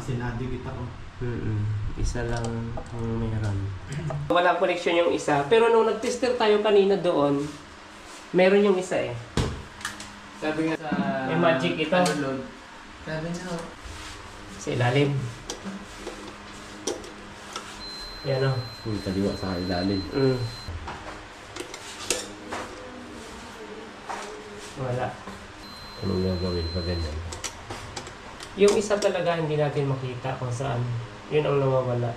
kasi nadikit ako. Isa lang ang meron. Walang connection yung isa. Pero nung nag-tester tayo kanina doon, meron yung isa eh. Sabi nga sa... May magic ito. Sabi nga, Sa ilalim. Yan o. Kaliwa sa ilalim. Wala. Anong gagawin pa ganyan? Yung isa talaga hindi natin makita kung saan. Yun ang nawawala.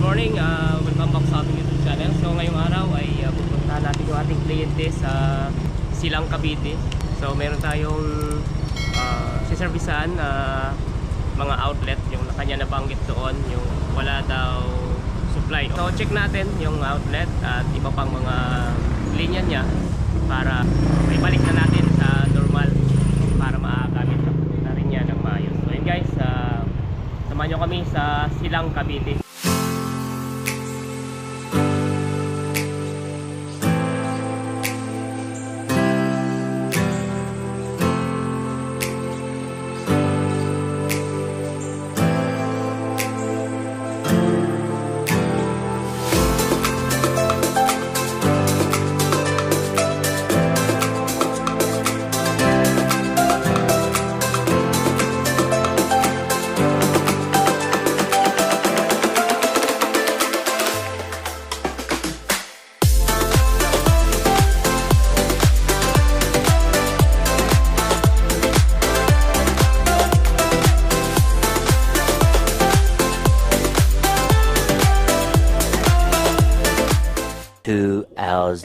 Morning, welcome back sa ating YouTube channel. So ngayong araw ay pupuntahan natin yung ating kliyente sa Silang Cavite. So meron tayong siservisan mga outlet, yung kanya nabanggit doon, yung wala daw supply. So check natin yung outlet at iba pang mga linya niya para may balik na natin sa normal para maagamit na rin niya ng maayos. So yun guys, samahan nyo kami sa Silang Cavite.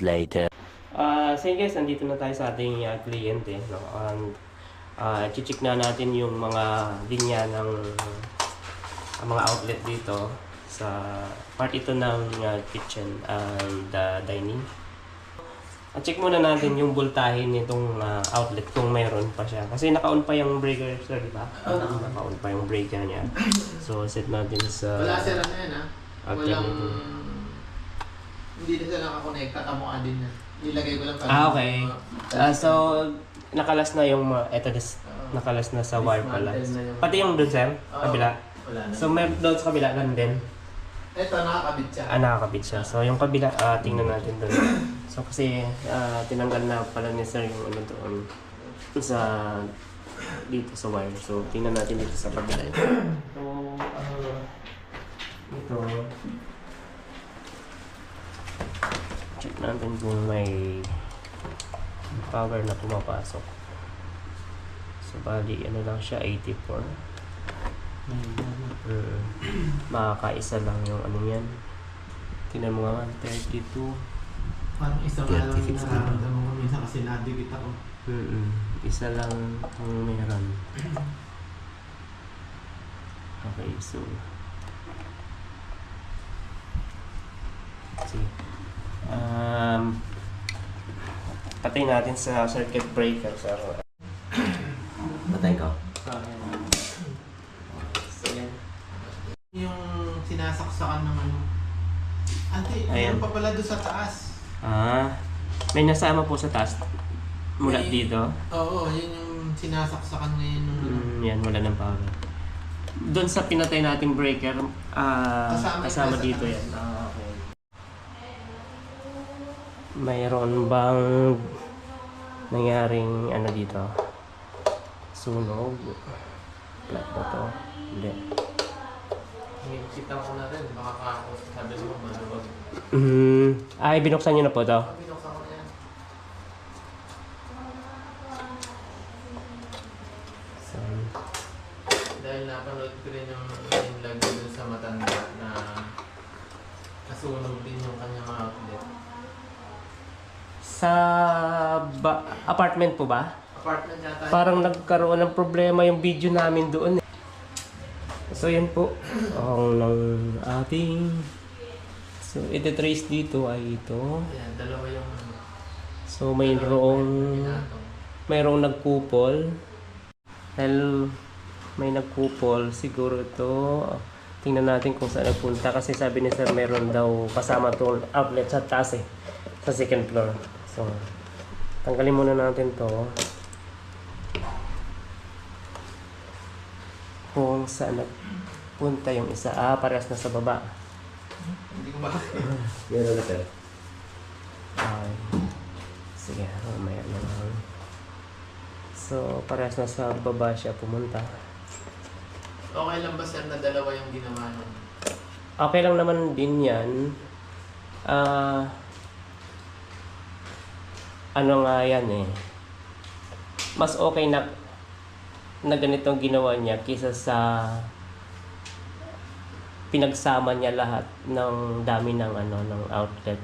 Later. So yun guys, nandito na tayo sa ating kliyente, no? Chichik na natin yung mga linya ng mga outlet dito sa part ito ng kitchen and dining. Check muna natin yung voltahe nitong outlet kung mayroon pa siya. Kasi naka-on pa yung breaker, sir, di ba? Naka-on pa yung breaker niya. So set natin sa... wala sila na yan ha. Walang... alternative. Hindi na sila nakakonekta, kamukha din na. Nilagay ko lang para... Okay. So, nakalas na yung eto nakalas na sa wire pala. Pati yung doon, sir? Kabila? Wala na. So, may doon sa kabila lang din? Ito, nakakabit siya. Nakakabit siya. So, yung kabila, tingnan natin doon. So, kasi tinanggal na pala ni sir yung ano doon sa dito sa wire. So, tingnan natin dito sa kabila. So, ito. Check natin kung may power na pumapasok. So, bali, ano lang siya, 84. Makakaisa lang yung ano yan. Tingnan mo nga, 32. Parang isa nga lang yung nararamdaman ko minsan kasi nadikit ako. Isa lang ang meron. Okay, so see. Patay natin sa circuit breaker, sir. Patay ko. So, yan. Yung sinasaksakan ng ano. Ante, Ayan. meron pa pala doon sa taas. May nasama po sa taas. Mula May- dito. Oo, yun yung sinasaksakan ngayon ng ano. Yan, wala ng power. Doon sa pinatay nating breaker, kasama sa dito taas. yan. Okay. Mayroon bang nangyaring ano dito? Sunog? Flat ba to? Hindi. Kita ko na rin, baka ako sabi mo maluwag. Ay, binuksan nyo na po to? Binuksan ko na yan. So, Dahil napanood ko rin yung inlag doon sa matanda na nasunog din yung kanyang outlet. Sa apartment po ba? Apartment yata. Parang nagkaroon ng problema yung video namin doon. So yan po ang ng ating, so iti-trace dito ay ito. Yan, dalawa yung So mayroong nagkupol. Dahil may nagkupol, siguro ito, tingnan natin kung saan nagpunta kasi sabi ni sir meron daw kasama tong outlet sa taas sa second floor. So tanggalin muna natin to kung saan nagpunta yung isa. Parehas na sa baba. Hindi ko makakita. Meron na sir. Ay, sige, mamaya na lang. So, parehas na sa baba siya pumunta. Okay lang ba sir na dalawa yung ginawa nun? Okay lang naman din yan. Ano nga yan eh. Mas okay na ganitong ginawa niya kaysa sa pinagsama niya lahat ng dami ng ng outlet.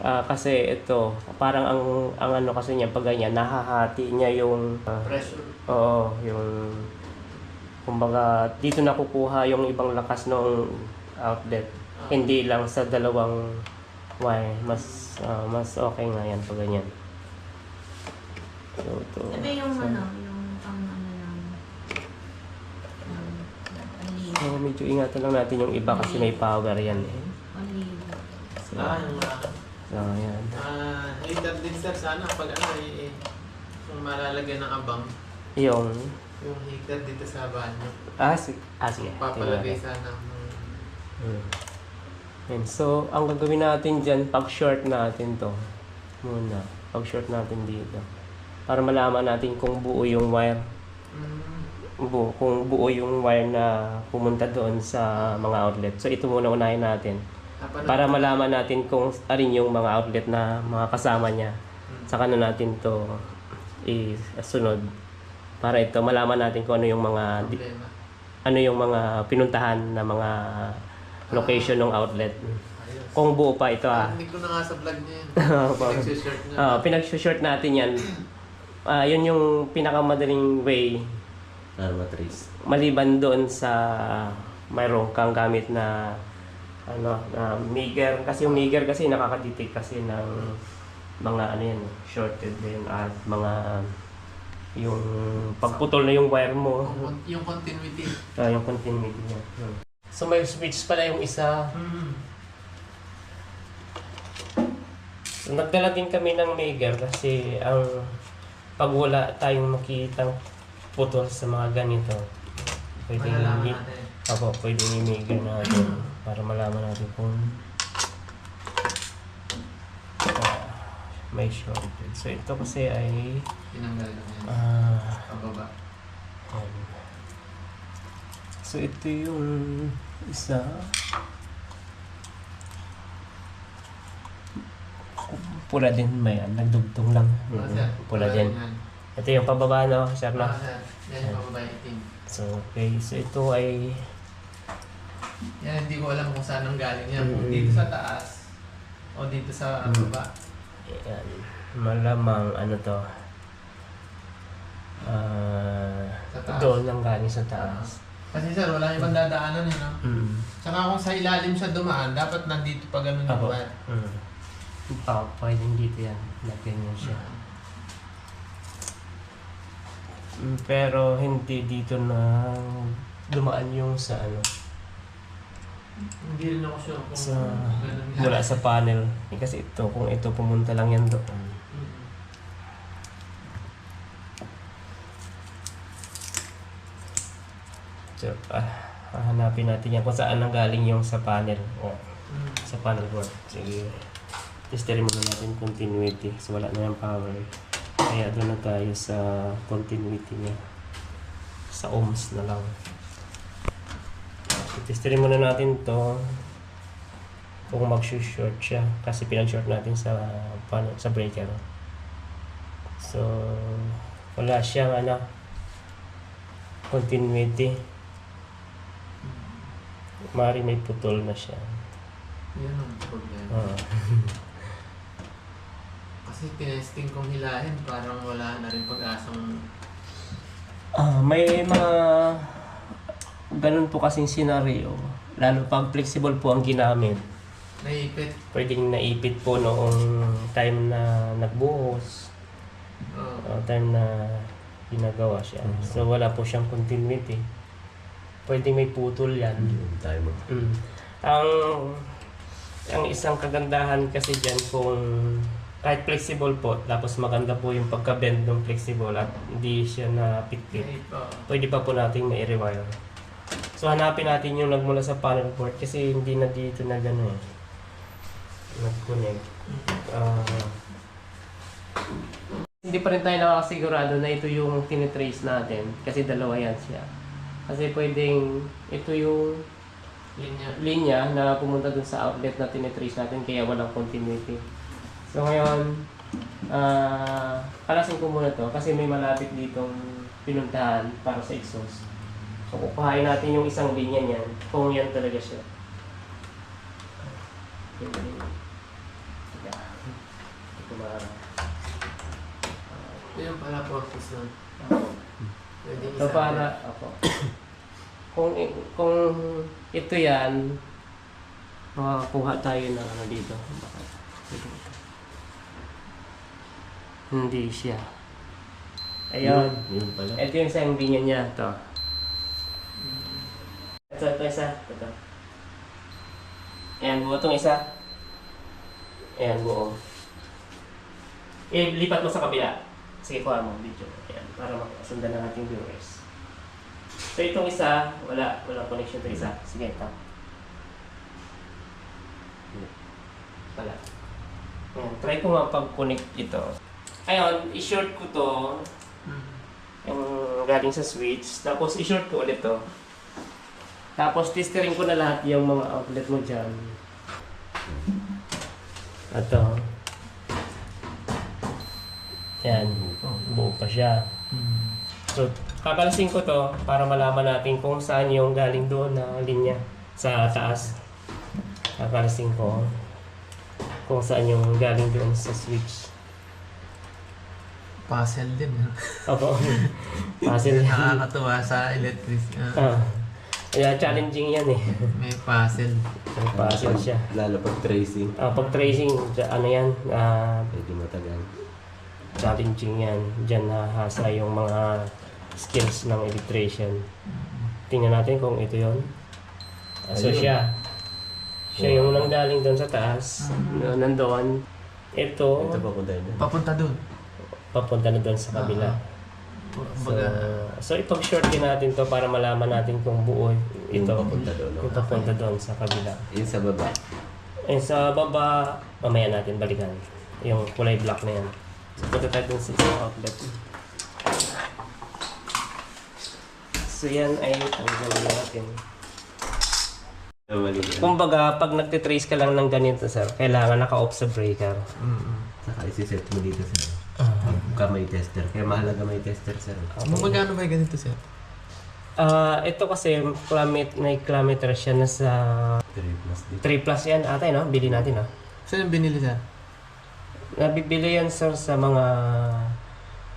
Kasi ito, parang ang ano kasi niya pag ganyan, nahahati niya yung Pressure. oo, yung kumbaga dito nakukuha yung ibang lakas ng outlet. Hindi lang sa dalawang wire. Mas okay nga yan pag ganyan. So, ito. Ito yung yung pang So, medyo ingatan lang natin yung iba kasi may power yan eh. olive. So, Yung so yan. hater din sir, sana pag kung malalagyan ng abang, Yung, yung heater dito sa banyo. sige. Papalagay Tingnan sana. natin. Yan. So, ang gagawin natin dyan, pag-short natin to. Muna. Pag-short natin dito. Para malaman natin kung buo yung wire. Kung buo yung wire na pumunta doon sa mga outlet. So, ito muna unahin natin. Para malaman natin kung alin yung mga outlet na mga kasama niya. Saka na natin to isunod. Para ito, malaman natin kung ano yung mga pinuntahan na mga location ng outlet. Kung buo pa ito Hindi ko na nga sa vlog niya yun. Pinag-short niya. Pinag-short natin yan. Yun yung pinakamadaling way. Matrice. Maliban doon sa mayroong kang gamit na meager. Kasi yung meager kasi nakakadetect kasi ng mga shorted din at mga yung pagputol na yung wire mo. Yung continuity. Yung continuity niya. So may switch pala yung isa. So nagdala din kami ng meager kasi ang pag wala tayong makitang putol sa mga ganito, pwedeng i-meager natin para malaman natin kung may shorted. So ito kasi ay Tinanggal na yan. Pababa. So ito yung isa. Pula din ba yan? Nagdugtong lang. Pula din. Ito yung pababa, no? Sir, no? Yan yung pababa itim. So, okay. So ito ay Yan, hindi ko alam kung saan ang galing yan. Kung dito sa taas o dito sa baba. yan. Malamang to. Sa taas. Doon lang galing sa taas. Kasi sir, wala ibang dadaanan yun, no? Tsaka kung sa ilalim siya dumaan, dapat nandito pa ganun yung wire. Pwedeng dito yan. Ganyan siya. Pero hindi dito na dumaan yung sa Hindi rin ako sure kung sa ganun yan. mula sa panel. Kasi kung ito pumunta lang yan doon. So, hahanapin natin yan kung saan nanggaling yung sa panel. Sa panel board. Sige. Testerin muna natin continuity. So wala na yung power. Kaya doon na tayo sa continuity niya. Sa ohms na lang. Testerin muna natin to kung mag-short siya kasi pinag-short natin sa breaker. So wala siyang continuity. Mari may putol na siya. Yan ang problema. Kasi tinesting kong hilahin, parang wala na rin pag-asang... May mga ganun po kasing senaryo. Lalo pag flexible po ang ginamit. Naipit. Pwedeng naipit po noong time na nagbuhos. Time na ginagawa siya. So wala po siyang continuity. Pwedeng may putol yan. Tayo mo. Ang isang kagandahan kasi dyan kung kahit flexible po, tapos maganda po yung pagka-bend ng flexible at hindi siya na pitpit. Pwede pa po natin ma-rewire. So hanapin natin yung nagmula sa panel port kasi hindi na dito na gano'n eh. Nag-connect. Hindi pa rin tayo nakakasigurado na ito yung tinitrace natin kasi dalawa yan siya. Kasi pwedeng ito yung linya na pumunta dun sa outlet na tinitrace natin kaya walang continuity. So ngayon, kalasin ko muna to kasi may malapit ditong pinuntahan para sa exhaust. So kukuhain natin yung isang linya niyan kung yan talaga siya. Ito yung pala purpose nun. Pwede So para, kung ito yan, makakuha tayo ng ano dito. Hindi siya. Ayun. Yun pala. Ito yung isang linya niya. Ito. Ito isa. Ito. Ayan, buo itong isa. Ayan, buo. Lipat mo sa kabila. Sige, kuha mo video. Ayan, para makasundan ng ating viewers. So itong isa, walang connection to isa. Sige, ito. Wala. Ayan, try ko nga pag-connect ito. Ayun, i-short ko to. Yung galing sa switch. Tapos i-short ko ulit to. Tapos testerin ko na lahat yung mga outlet mo dyan. Ito. Yan. Buo pa siya. So, kakalasin ko to para malaman natin kung saan yung galing doon na linya sa taas. Kakalasin ko kung saan yung galing doon sa switch. Puzzle din. Opo. Puzzle yan. Nakakatuwa sa electric. Kaya challenging yan eh. May puzzle. May puzzle siya. Lalo pag tracing. Pag tracing, ano yan, Medyo matagal. challenging yan. Diyan nahasa yung mga skills ng electrician. Tingnan natin kung ito yon. So Ayun. siya yung nanggaling doon sa taas. Nandoon. Ito, Ito pa po tayo. Papunta dun. papunta na doon sa kabila. So ipag-short din natin to para malaman natin kung buo Yung ito. papunta doon. Yung papunta doon sa kabila. Yung sa baba. Sa baba, mamaya natin balikan. Yung kulay black na yan. So punta tayo doon sa isang outlet. So yan ay tanggalin natin. Kumbaga, pag nagtitrace ka lang ng ganito, sir, kailangan naka-off sa breaker. Saka isi-set mo dito sir. Pagka may tester. Kaya mahalaga may tester sir. Magkano ba ganito, sir? Ito kasi, may kilometer siya na sa 3 plus dito. 3 plus yan ata, no? Bili natin, no? Saan yung binili, sir? Nabibili yan, sir, sa mga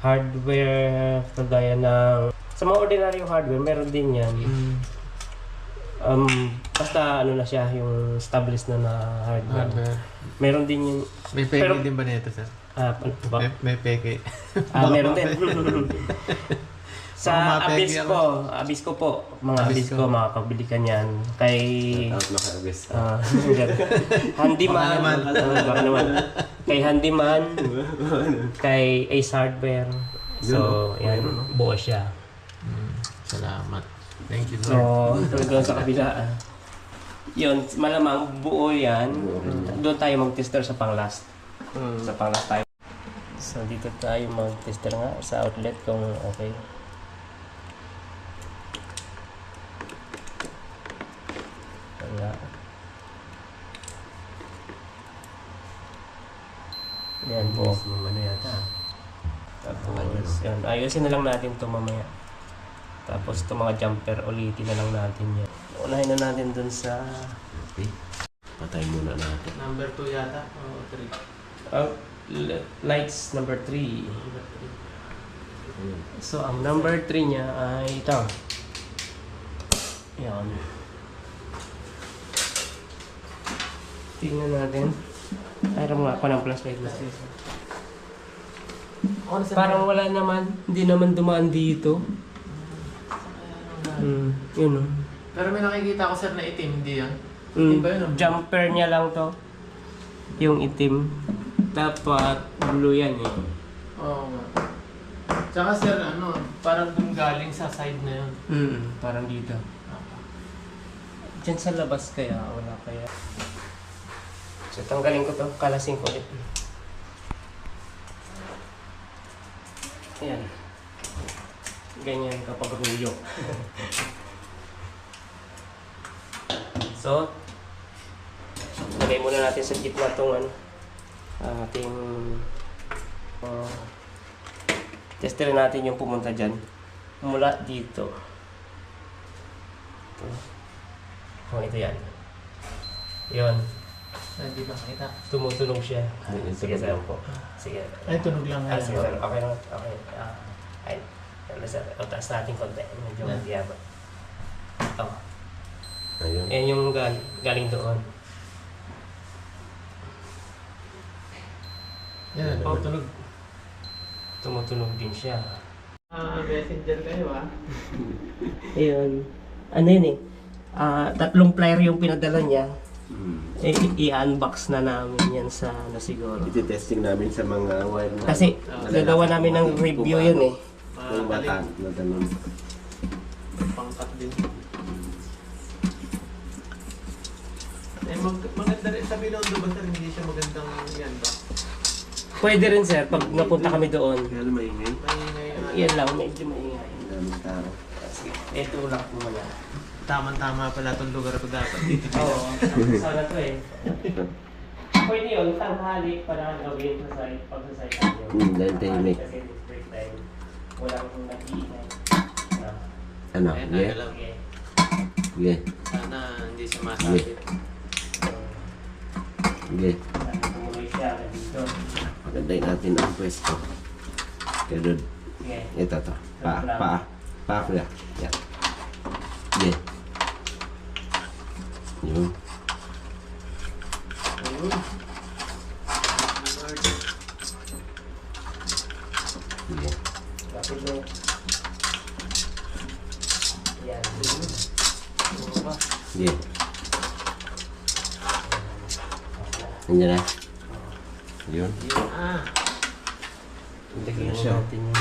hardware, kagaya ng... Sa mga ordinaryo hardware, meron din yan. Basta ano na siya, yung established na hardware. Meron din yung... May peke din ba nito, sir? Ano ba? May peke. Meron din. Sa Baka mapeke Abisco po. Mga Abisco, makakabili ka niyan. Kay... Out na ka-agis. Handyman. Baka naman. Kay Handyman. Kay Ace Hardware. So, yan. Buo siya. Salamat. Thank you, So, Lord. doon sa kabila. Yun, malamang buo yan. Doon tayo mag-tester sa pang-last. Sa pang-last tayo. So, dito tayo mag-tester nga sa outlet kung okay. Wala. Yan po. Ano yata? Tapos, yan. Ayusin na lang natin ito mamaya. Tapos itong mga jumper, ulitin na lang natin yan. Unahin na natin dun sa... Okay. Patay muna natin. Number 2 yata. O 3. lights number 3. So, ang number 3 niya ay ito. Yan. Tingnan natin. Ayun nga ako ng flashlight na. Parang wala naman. Hindi naman dumaan dito. Yun o. Pero may nakikita ko sir na itim, hindi yan? Mm, Iba yun, jumper niya lang to. Yung itim. Dapat blue yan eh. Oo nga. Tsaka sir, parang dun galing sa side na yun. Parang dito. Diyan sa labas kaya, wala kaya. So tanggalin ko to, kalasin ko ulit. Ayan. Ganyan kapag ruyo. So, lagay muna natin sa gitna itong ating tester natin yung pumunta dyan. Mula dito. Ito. Ito yan. Yun. Hindi ba makita? Tumutunog siya. Sige, sir po. Sige. Ay, tunog lang. Sige, sir. Okay lang. Okay. Ay. Ano, sir. O, taas natin konti. Medyo magdiabot. Ito. Ayun. Yan yung galing doon. Yan, tunog. Tumutunog din siya. Messenger kayo Ayun. Ano yun eh? 3 plier yung pinadala niya. I-unbox na namin yan sa siguro. Iti-testing namin sa mga wire na. Kasi gagawa namin ng review yun eh. Yung bata na ganun. Pangkat din. Maganda rin sa Binondo ba sir? Hindi siya magandang yan ba? Pwede rin sir, pag napunta kami doon. Kaya lumaingay. Maingay Yan lang, medyo maingay. Ang daming tao. Sige, ito lang po muna. Tama-tama pala itong lugar ko dapat. Oo, sana to eh. Pwede yun, tanghali para gawin sa site, pag sa site nyo. Dahil tahimik. Kasi this break time, walang nag-iingay. Ano? Ayan, Yeah? alam. Okay. Yeah. Sana hindi siya masakit. Yeah. Sana tumuloy siya dito. Pagandahin natin ang pwesto. Kaya doon. Sige. Ito to. Pa kuya. Yan. Yeah. Yun. Ayun. Yeah. Lapit mo. Yan. Yeah. Nandiyan na. Yun. Lagyan Ano siya? natin yung...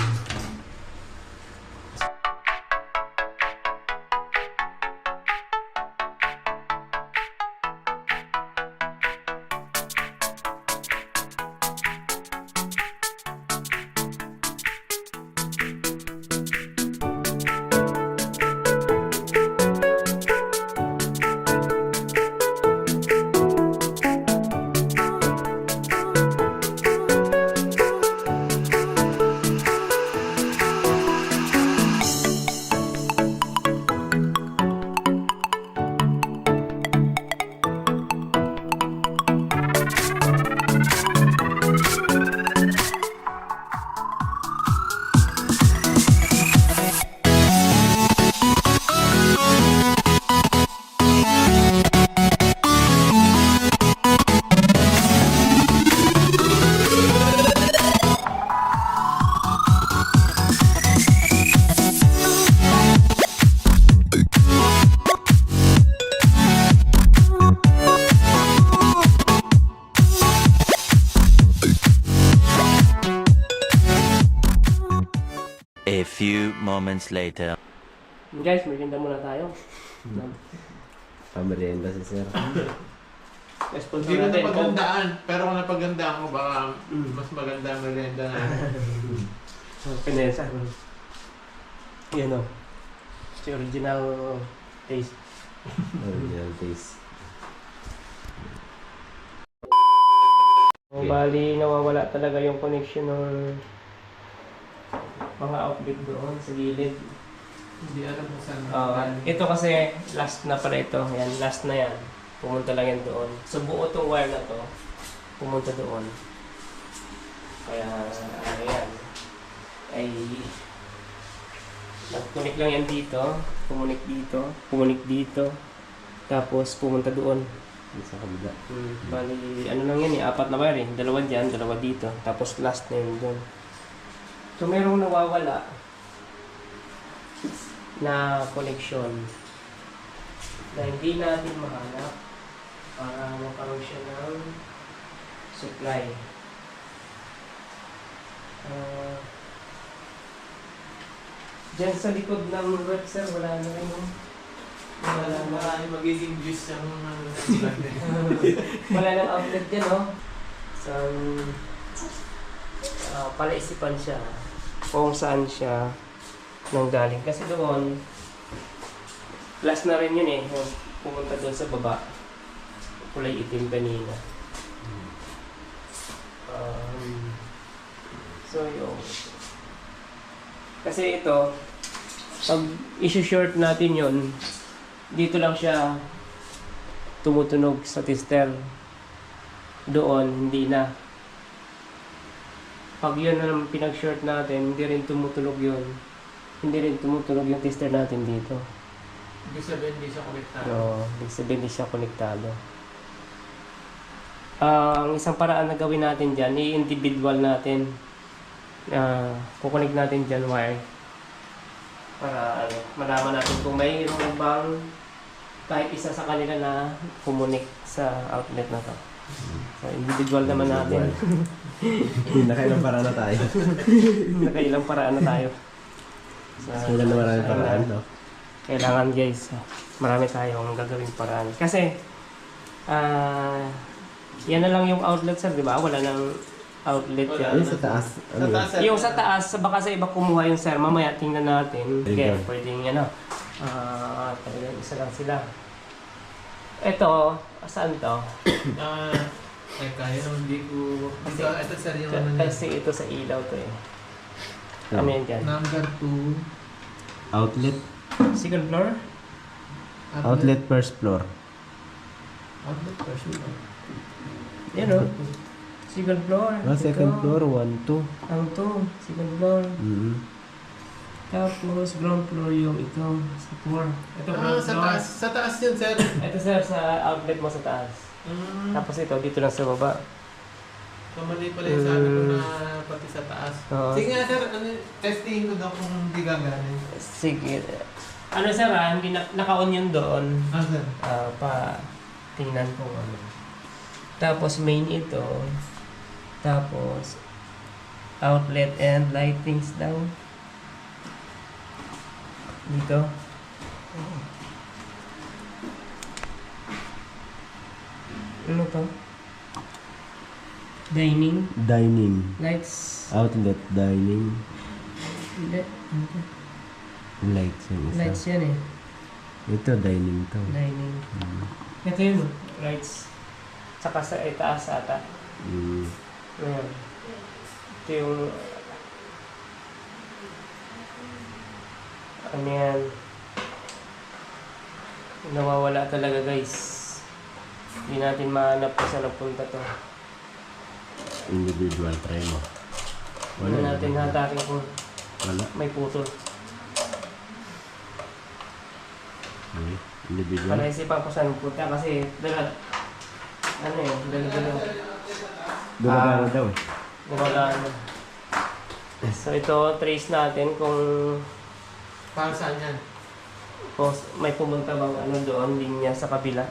A few moments later. Guys, merienda muna tayo. Pamerienda si sir. Sponsor Hindi ko natin. napagandaan. Pero kung napagandaan ko, baka mas maganda ang merienda na. Pinesa. Yan o. It's the original taste. Original taste. Bali, nawawala talaga yung connection ng mga outlet doon sa gilid. Hindi alam kung saan. Ito kasi last na pala ito. Yan, last na yan. Pumunta lang yan doon. So buo tong wire na to. Pumunta doon. Kaya, ayan. Ay, nag-connect lang yan dito. Kumunik dito. Tapos, pumunta doon. Sa kabila. Bali, ano lang yan eh, 4 na wire eh. 2 dyan, 2 dito. Tapos last na yun doon. So, merong nawawala na connection na hindi natin mahanap para magkaroon siya ng supply. Diyan sa likod ng rep, sir, wala na rin yung Marami magiging views yung wala nang outlet dyan, no? So, palaisipan siya kung saan siya nanggaling. Kasi doon, last na rin yun eh, yung pumunta doon sa baba. Kulay itim kanina. So, yun. Kasi ito, pag isi-short natin yun, dito lang siya tumutunog sa tester. Doon, hindi na. Pag yun na pinag-short natin, hindi rin tumutunog yun. Hindi rin tumutunog yung tester natin dito. Ibig sabihin, hindi siya konektado. No, ibig sabihin hindi siya konektado. Ang isang paraan na gawin natin dyan, i-individual natin. Kukonek natin dyan wire. Para malaman natin kung mayroon bang kahit isa sa kanila na kumunik sa outlet na to. So, individual naman natin. Nakailang paraan na tayo. Nakailang paraan na tayo. So, na maraming paraan, no? Kailangan guys, marami tayong gagawing paraan. Kasi, yan na lang yung outlet sir, di ba? Wala nang outlet yan. Ano sa taas? Ano yun? sir. Yung sa taas, baka sa iba kumuha yung sir. Mamaya tingnan natin. Kaya pwedeng talagang isa lang sila. Ito, saan to? Teka, yun hindi ko... Ito sir, yung ano niya. Kasi ito sa ilaw to eh. Ano yan dyan? Number 2. Outlet. Second floor? Outlet first floor. Outlet first floor. Yan o. Second floor. Second Ito. floor, 1, 2. Ang to. Second floor. Mm-hmm. Tapos ground floor yung ito. Sa floor. Ito ground Sa floor. taas. Sa taas yun sir. Ito sir, sa outlet mo sa taas. Tapos ito, dito lang sa baba. Kamali pala yung sabi ko na pati sa taas. Oo. Sige nga sir, testing ko daw kung hindi gaganin. Sige. Ano sir hindi naka-on yun doon. Sir. Tingnan ko ano. Tapos main ito. Tapos outlet and lightings daw. Dito. Ano to? Dining. Dining. Lights. Outlet, dining. Hindi. Lights yung isa. Lights yan eh. Ito, dining to. Dining. Ito yun. Lights. Saka sa itaas ata. Ayan. Ito yung ano yan. Nawawala talaga guys. Hindi natin mahanap kung saan napunta to. Individual, try mo. Hindi natin hatakin kung Wala. may putol. Okay. Individual. Para isipan ko saan punta kasi dala Gumagana daw eh. Gumagana. So ito, trace natin kung Para saan yan? may pumunta bang ano doon, linya sa kabila.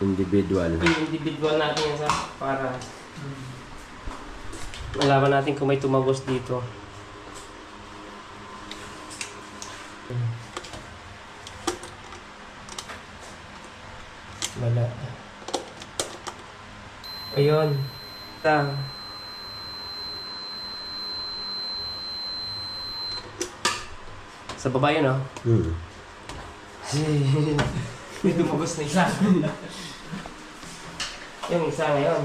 Individual. I-individual natin yan sa para malaman natin kung may tumagos dito. Wala. Ayun. Sa baba yun, oh. May tumagos na isa. Yung isa ngayon.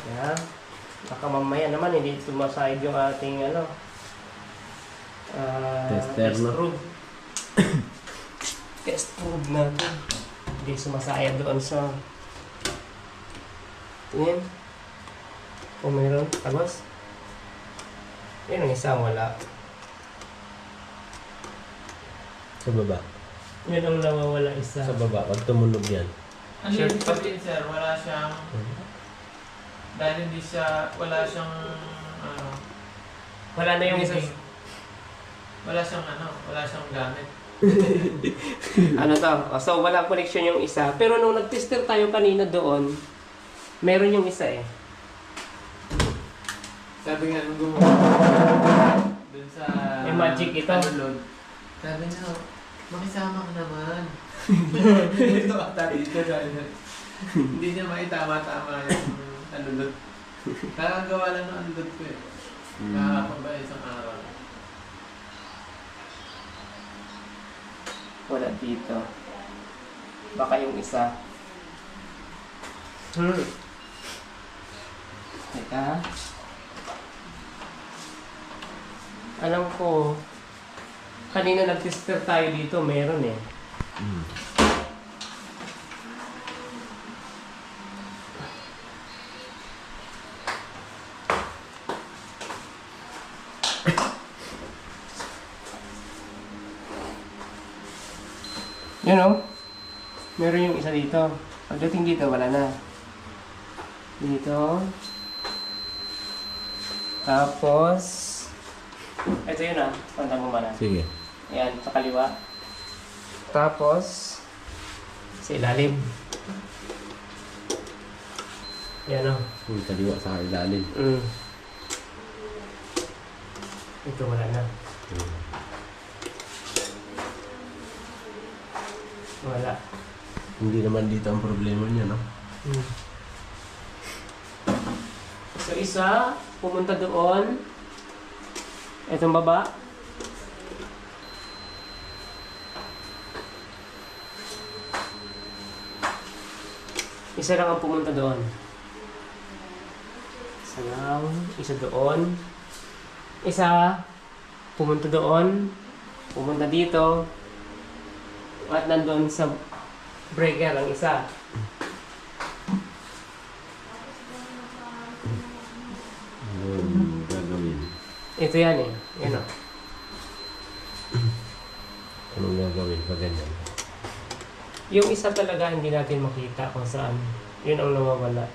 Yan. Baka mamaya naman hindi sumaside yung ating Tester, no? probe. Test probe natin. Hindi sumasaya doon sa Tingin. Kung mayroon, tagos. Yan ang isa, wala. Sa baba. Yan ang nawawala isa. Sa baba, pag tumunog yan. Ano Sure. yung sabihin, sir? Wala siyang... Dahil hindi siya... Wala siyang... Ano... Wala na yung isa. Wala siyang ano... Wala siyang gamit. Ano to? So, wala connection yung isa. Pero nung nag-tester tayo kanina doon, meron yung isa eh. Sabi nga nung gumawa dun sa... May magic ito. Alulod. Sabi niya, makisama ka naman. Dito ata dito. Hindi niya maitama-tama yung alulod. Nakagawa lang ng alulod ko eh. Nakakapag ba isang araw. Wala dito. Baka yung isa. Teka. Alam ko, kanina nag-tester tayo dito, meron eh. Yun o. Meron yung isa dito. Pagdating dito, wala na. Dito. Tapos, ito yun ah. Pantang mo na. Sige. Ayan, sa kaliwa. Tapos, sa ilalim. Ayan o. Yung kaliwa sa ilalim. Ito wala na. Wala. Hindi naman dito ang problema niya, no? So isa, pumunta doon. Itong baba. Isa lang ang pumunta doon. Isa lang. Isa doon. Isa, pumunta doon. Pumunta dito. At nandun sa breaker ang isa. Anong gagawin? Ito yan eh. Yan o. Anong gagawin pag ganyan? Yung isa talaga hindi natin makita kung saan. Yun ang nawawala.